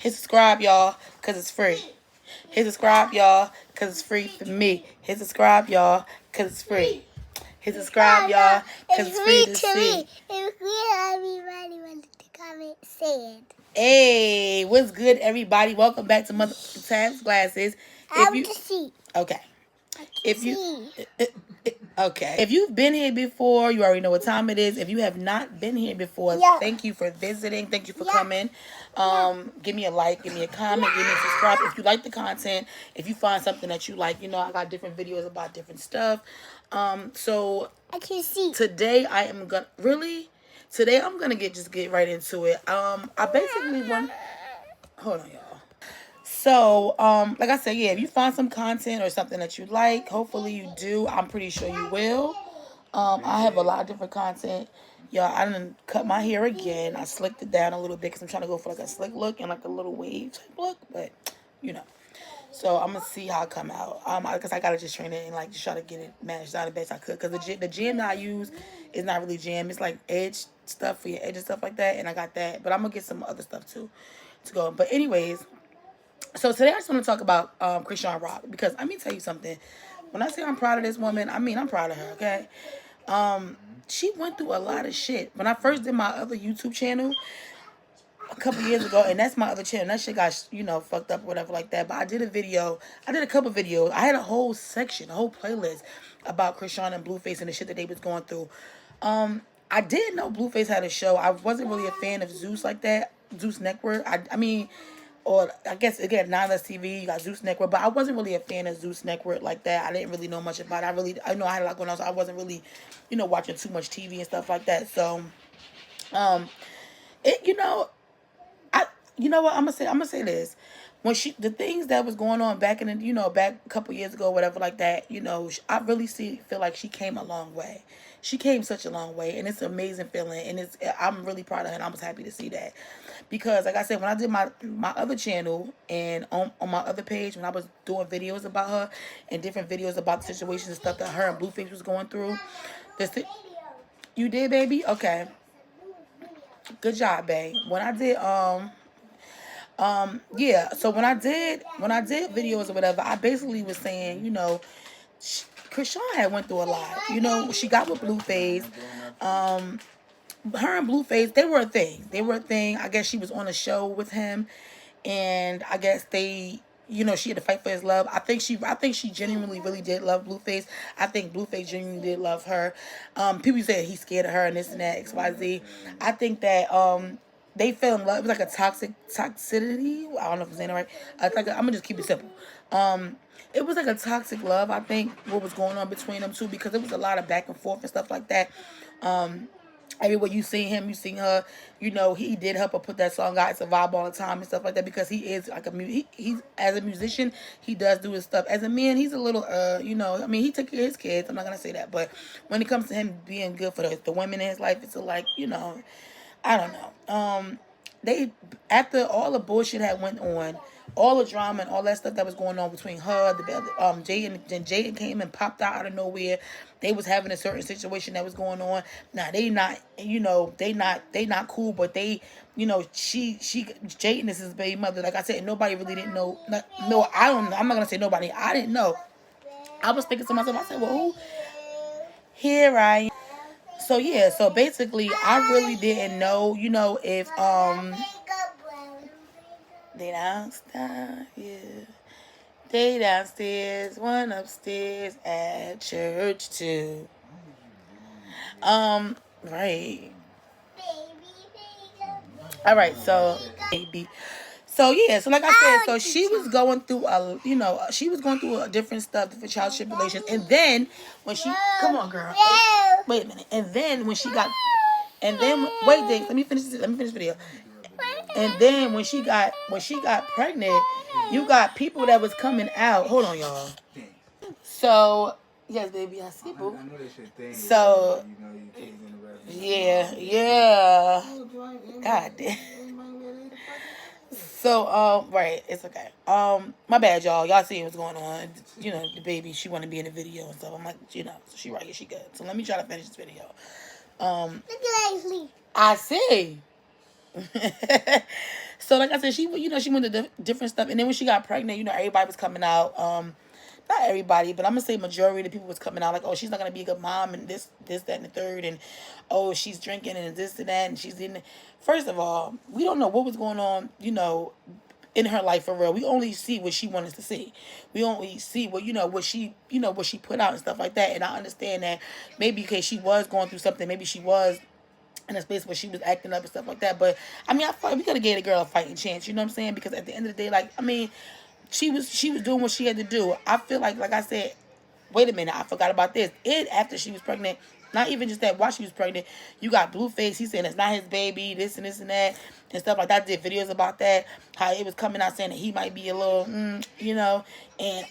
Hit subscribe, y'all, because it's free. Hit subscribe, y'all, because it's free for me. Hit subscribe, y'all, because it's free. Hit subscribe, y'all, because it's free to see. It's free, everybody wanted to comment, say it. Hey, what's good, everybody? Welcome back to Mother Tabs Glasses. Okay. If you've been here before, you already know what time it is. If you have not been here before, thank you for visiting. Thank you for coming. Give me a like, give me a comment, give me a subscribe. If you like the content, if you find something that you like, I got different videos about different stuff. So I can see. Today I'm gonna get right into it. I basically want. Hold on, y'all. So, like I said, yeah, if you find some content or something that you like, hopefully you do. I'm pretty sure you will. I have a lot of different content. Y'all, I done cut my hair again. I slicked it down a little bit because I'm trying to go for like a slick look and like a little wave type look, but So I'm gonna see how it come out. Because I gotta just train it and like just try to get it managed down the best I could. Cause the jam that I use is not really jam. It's like edge stuff for your edge and stuff like that. And I got that, but I'm gonna get some other stuff too to go. But anyways. So today I just want to talk about Chrisean Rock because let me tell you something. When I say I'm proud of this woman, I mean I'm proud of her. Okay, she went through a lot of shit. When I first did my other YouTube channel a couple years ago, and that's my other channel. That shit got fucked up or whatever like that. But I did a couple videos. I had a whole section, a whole playlist about Chrisean and Blueface and the shit that they was going through. I didn't know Blueface had a show. I wasn't really a fan of Zeus like that. Zeus Network. I mean. Or I guess again, Nylus TV, you got Zeus Network, but I wasn't really a fan of Zeus Network like that. I didn't really know much about it. I know I had a lot going on, so I wasn't really, watching too much TV and stuff like that. So, it, I, what I'm gonna say this. When the things that was going on back in the, back a couple years ago, whatever like that, I really feel like she came a long way. She came such a long way, and it's an amazing feeling, and I'm really proud of her, and I was happy to see that. Because, like I said, when I did my other channel and on my other page, when I was doing videos about her and different videos about the situations and stuff that her and Blueface was going through, you did, baby? Okay. Good job, babe. When I did, yeah. So when I did videos or whatever, I basically was saying, Chrisean had went through a lot. She got with Blueface. Her and Blueface, they were a thing. I guess she was on a show with him, and I guess they, she had to fight for his love. I think she genuinely really did love Blueface. I think Blueface genuinely did love her. People said he's scared of her and this and that, XYZ. I think that they fell in love. It was like a toxicity. I don't know if I'm saying it right. I'm gonna just keep it simple. It was like a toxic love, I think, what was going on between them two, because it was a lot of back and forth and stuff like that. Everywhere you see him, you see her, he did help her put that song out. It's a vibe all the time and stuff like that, because he is like he's as a musician, he does do his stuff. As a man, he's a little, he took care of his kids. I'm not going to say that. But when it comes to him being good for the women in his life, it's like, I don't know. They, after all the bullshit had went on, all the drama and all that stuff that was going on between her, Jaden came and popped out of nowhere. They was having a certain situation that was going on. Now they not, they not cool, but they, Jaden is his baby mother. Like I said, nobody really didn't know. No, I'm not gonna say nobody. I didn't know. I was thinking to myself, I said, well, who? Here I am. So yeah, so basically, I really didn't know, if they downstairs, yeah. They downstairs, one upstairs at church too. Right. All right, so baby. So yeah, so like I said, so she was going through a different stuff, different child tribulations, and then when she, come on, girl, wait a minute, and then when she got, and then wait, Dick, let me finish video. And then when she got pregnant, you got people that was coming out. Hold on, y'all. So yes, baby, I see, boo. So yeah. God damn. So right, it's okay. My bad, y'all. Y'all see what's going on. The baby, she want to be in the video and stuff. I'm like, so she right here, she good. So let me try to finish this video. Look at Ashley. I see. So like I said, she went to different stuff, and then when she got pregnant, everybody was coming out. Not everybody, but I'm gonna say majority of the people was coming out like, oh, she's not gonna be a good mom, and this, that, and the third, and oh, she's drinking and this and that, and she's in. First of all, we don't know what was going on, in her life for real. We only see what she wants us to see. We only see what she put out and stuff like that. And I understand that maybe because she was going through something, maybe she was in a space where she was acting up and stuff like that. But I mean, I feel like we gotta give a girl a fighting chance. You know what I'm saying? Because at the end of the day, like, I mean, she was doing what she had to do. I feel like I said, wait a minute, I forgot about this. After she was pregnant, not even just that, while she was pregnant, you got Blueface. He's saying it's not his baby, this and this and that, and stuff like that. I did videos about that, how it was coming out saying that he might be a little, and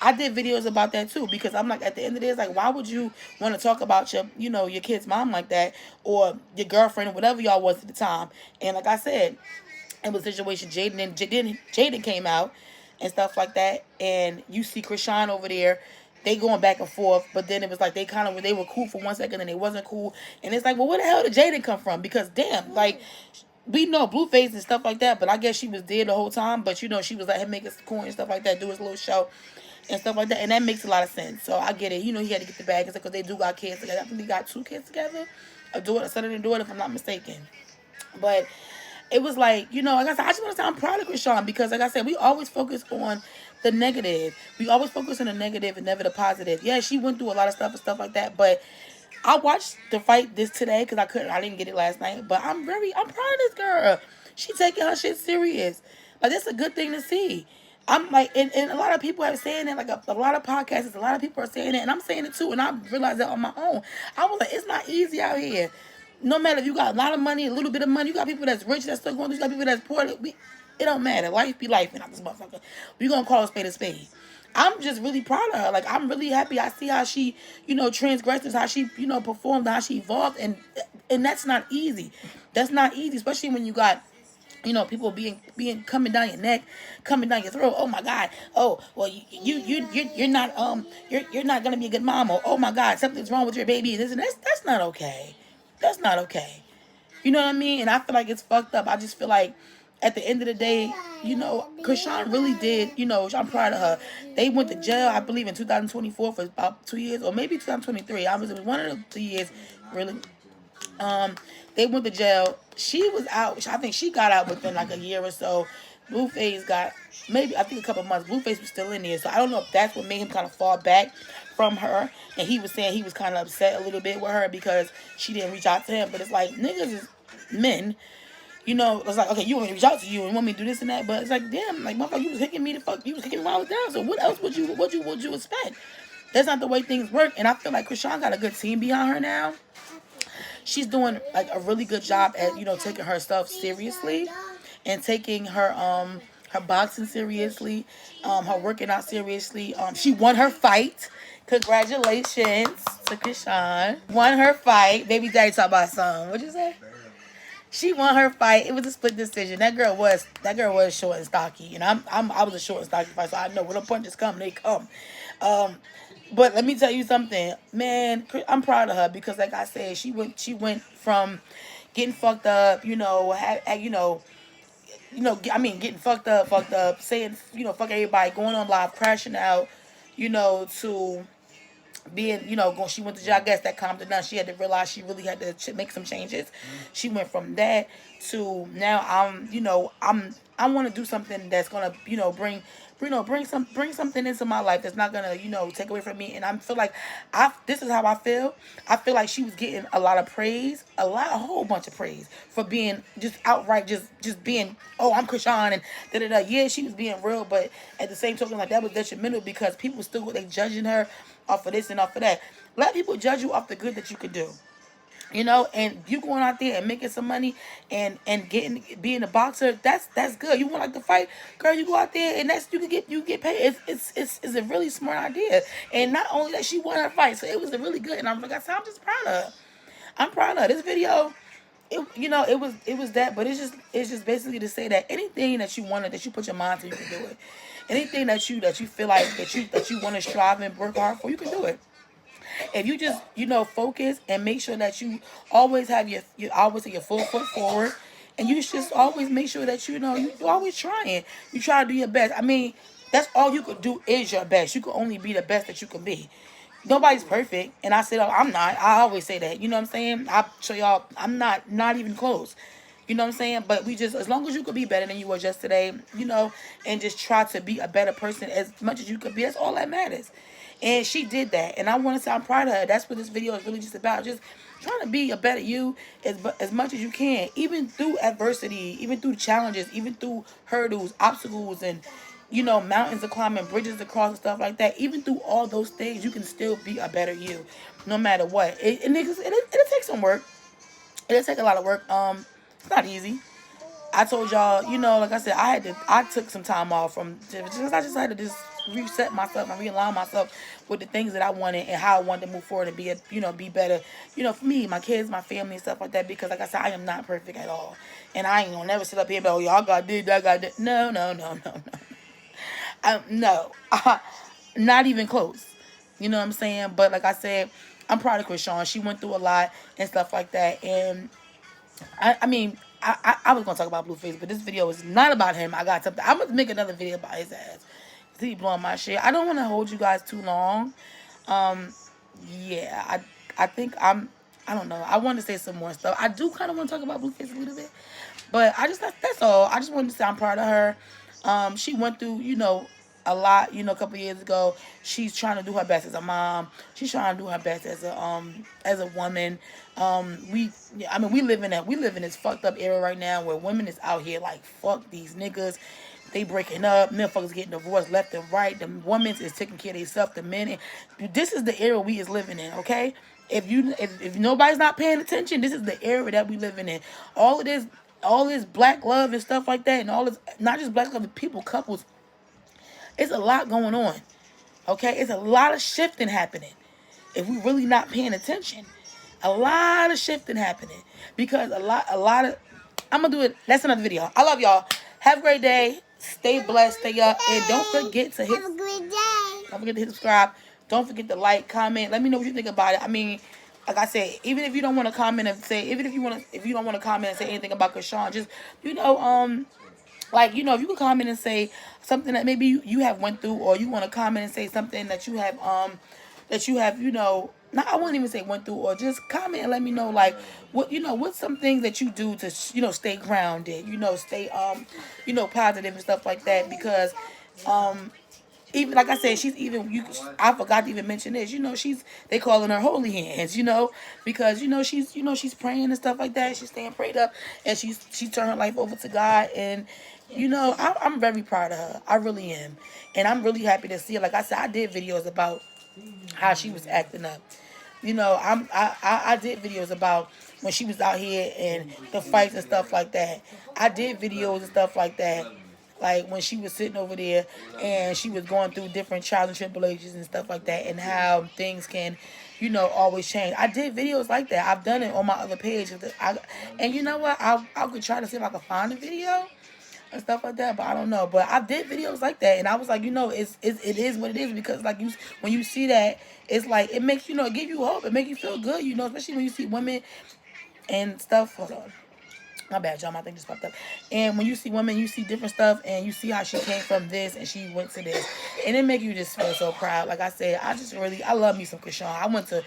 I did videos about that too, because I'm like, at the end of the day, it's like, why would you want to talk about your kid's mom like that, or your girlfriend, or whatever y'all was at the time? And like I said, it was a situation. Jaden came out and stuff like that, and you see Krishan over there, they going back and forth, but then it was like they were cool for 1 second and they wasn't cool, and it's like, well, where the hell did Jaden come from? Because damn, like, we know Blueface and stuff like that, but I guess she was there the whole time, but she was letting him make his coin and stuff like that, do his little show and stuff like that, and that makes a lot of sense. So I get it. He had to get the bag because they do got kids together. I think they got 2 kids together, a son and a daughter, if I'm not mistaken. But it was like, like I said, I just want to say I'm proud of Krishan, because like I said, we always focus on the negative. We always focus on the negative and never the positive. Yeah, she went through a lot of stuff and stuff like that, but I watched the fight today because I didn't get it last night, but I'm proud of this girl. She taking her shit serious. Like, that's a good thing to see. I'm like, and a lot of people have saying that, like a lot of podcasts, a lot of people are saying it, and I'm saying it too, and I realized that on my own. I was like, it's not easy out here. No matter if you got a lot of money, a little bit of money, you got people that's rich that's still going through, you got people that's poor. It don't matter. Life be life, and this motherfucker. We gonna call a spade a spade. I'm just really proud of her. Like, I'm really happy. I see how she, transgressed, how she, performed, how she evolved, and that's not easy. That's not easy, especially when you got, people being coming down your neck, coming down your throat. Oh my God. Oh, well, you're not you're not gonna be a good mom. Or, oh my God, something's wrong with your baby. That's not okay. That's not okay. You know what I mean? And I feel like it's fucked up. I just feel like at the end of the day, Krishan really did, I'm proud of her. They went to jail, I believe, in 2024 for about 2 years, or maybe 2023. It was one of the 2 years, really. They went to jail. She was out. I think she got out within like a year or so. Blueface got maybe, I think, a couple months. Blueface was still in there, so I don't know if that's what made him kind of fall back from her. And he was saying he was kind of upset a little bit with her because she didn't reach out to him. But it's like, niggas is men. It's like, okay, you want me to reach out to you and want me to do this and that, but it's like, damn, like, motherfucker, you was kicking me while I was down. So what else would you expect? That's not the way things work. And I feel like Krishan got a good team behind her now. She's doing like a really good job at, taking herself seriously and taking her boxing seriously, her working out seriously. She won her fight. Congratulations to Krishan. Won her fight. Baby daddy talk about something. What'd you say? She won her fight. It was a split decision. That girl was short and stocky, and I was a short and stocky fight, so I know when the punches come, they come. But let me tell you something, man. I'm proud of her because, like I said, she went from getting fucked up, getting fucked up, saying, fuck everybody, going on live, crashing out, to being, she went to jail. I guess that calmed her down. She had to realize she really had to make some changes. She went from that to now I want to do something that's gonna, bring something into my life that's not gonna, take away from me. And I feel like this is how I feel. I feel like she was getting a lot of praise, a whole bunch of praise for being just outright, just being, oh, I'm Krishan and da da da. Yeah, she was being real, but at the same token, like, that was detrimental because people still, they judging her off of this and off of that. Let people judge you off the good that you could do. And you going out there and making some money and being a boxer, that's good. You want like to fight, girl, you go out there and you get paid. It's a really smart idea. And not only that, she won her fight, so it was a really good. And I'm just proud of her. I'm proud of her. This video, it was that, but it's just basically to say that anything that you wanted, that you put your mind to, you can do it. Anything that you feel like that you want to strive and work hard for, you can do it. If you just, focus and make sure that you always have your full foot forward And you should just always make sure that you know you always trying. You try to do your best. I mean, that's all you could do is your best. You can only be the best that you can be. Nobody's perfect, and I said, oh, I'm not. I always say that. You know what I'm saying? I show y'all I'm not even close. You know what I'm saying? But we just, as long as you could be better than you was yesterday, you know, and just try to be a better person as much as you could be. That's all that matters. And she did that, and I want to say I'm proud of her. That's what this video is really just about. Just trying to be a better you as much as you can, even through adversity, even through challenges, even through hurdles, obstacles, and you know, mountains to climb and bridges to cross and stuff like that. Even through all those things, you can still be a better you, no matter what. It'll take some work. It'll take a lot of work. It's not easy. I told y'all, you know, like I said, I took some time off from because I just had to just reset myself and realign myself with the things that I wanted and how I wanted to move forward and be a, you know, be better, you know, for me, my kids, my family, and stuff like that. Because like I said, I am not perfect at all, and I ain't gonna never sit up here and be, oh, y'all got did that, got that. No, no, no, no, no. No, not even close. You know what I'm saying? But like I said, I'm proud of Krishan. She went through a lot and stuff like that, and I mean, I was gonna talk about Blueface, but this video is not about him. I got something. I'm gonna make another video about his ass. He blowing my shit. I don't want to hold you guys too long. Yeah, I think I don't know. I want to say some more stuff. I do kind of want to talk about Blueface a little bit, but I just that's all. I just wanted to say I'm proud of her. She went through, you know, a lot, you know, a couple years ago. She's trying to do her best as a mom. She's trying to do her best as a woman. I mean, we live in this fucked up era right now where women is out here like fuck these niggas. They breaking up, motherfuckers getting divorced left and right. The women is taking care of themselves. The men, this is the era we is living in. Okay, if nobody's not paying attention, this is the era that we living in. All this black love and stuff like that, and all this, not just black love, people, couples. It's a lot going on. Okay, it's a lot of shifting happening. If we really not paying attention, a lot of shifting happening because a lot of. I'm gonna do it. That's another video. I love y'all. Have a great day. Stay blessed. Stay up, and don't forget to hit. Have a great day. Don't forget to hit subscribe. Don't forget to like, comment. Let me know what you think about it. I mean, like I said, even if you don't want to comment and say, even if you don't want to comment and say anything about Krishan, just you know, like, you know, if you can comment and say something that maybe you have went through, or you want to comment and say something that you have, you know, not, I wouldn't even say went through, or just comment and let me know, like, what, you know, what's some things that you do to, you know, stay grounded, you know, stay, you know, positive and stuff like that, because, even like I said, she's even I forgot to even mention this. You know, they calling her holy hands. You know, because she's praying and stuff like that. She's staying prayed up, and she turned her life over to God. And you know, I'm very proud of her. I really am, and I'm really happy to see her. Like I said, I did videos about how she was acting up. You know, I did videos about when she was out here and the fights and stuff like that. I did videos and stuff like that. Like when she was sitting over there and she was going through different trials and tribulations and stuff like that, and how things can, you know, always change. I did videos like that. I've done it on my other page. And you know what? I could try to see if I could find a video and stuff like that, but I don't know. But I did videos like that, and I was like, you know, it is what it is, because like when you see that, it's like it makes, you know, it give you hope. It makes you feel good, you know, especially when you see women and stuff. Hold on. My bad, y'all. My thing just popped up. And when you see women, you see different stuff, and you see how she came from this and she went to this, and it make you just feel so proud. Like I said, I love me some Krishan. I went to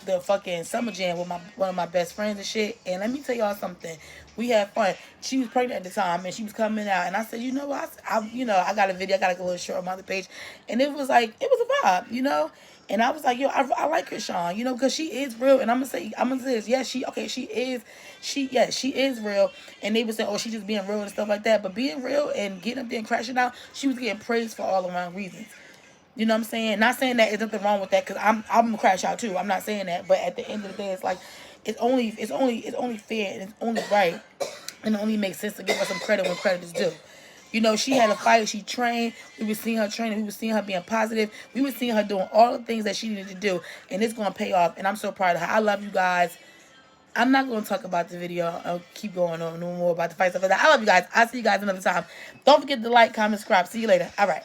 the fucking summer jam with one of my best friends and shit. And let me tell y'all something. We had fun. She was pregnant at the time, and she was coming out, and I said, you know what? I got a video. I got like a little short on my other page, and it was like it was a vibe, you know. And I was like, yo, I like Krishan, you know, because she is real. And I'm gonna say this, yes, she is real. And they would say, oh, she just being real and stuff like that. But being real and getting up there and crashing out, she was getting praised for all around reasons. You know what I'm saying? Not saying that there's nothing wrong with that, because I'm gonna crash out too. I'm not saying that. But at the end of the day, it's like it's only fair and it's only right, and it only makes sense to give her some credit when credit is due. You know, she had a fight. She trained. We were seeing her training. We were seeing her being positive. We were seeing her doing all the things that she needed to do. And it's going to pay off. And I'm so proud of her. I love you guys. I'm not going to talk about the video. I'll keep going on no more about the fight stuff like that. I love you guys. I'll see you guys another time. Don't forget to like, comment, subscribe. See you later. All right.